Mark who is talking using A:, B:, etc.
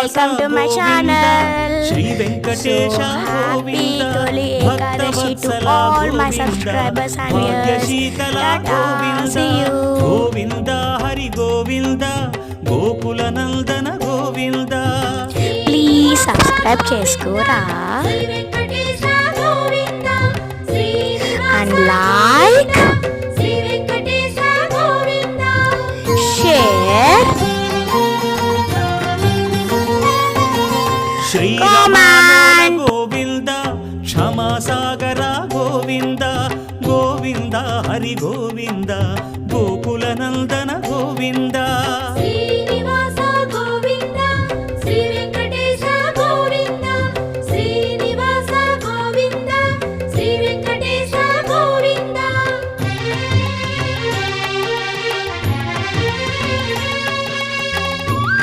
A: Welcome to my channel.
B: Shri Venkatesha Govinda భక్తవత్సల గోవింద గోవింద హరి గోవింద గోకుల నందన గోవింద.
A: ప్లీజ్ సబ్స్క్రైబ్ చేసుకోరా and like share
B: Srirama Govinda క్షమాసాగర గోవింద గోవింద హరి గోవింద గోకుల నందన గోవింద.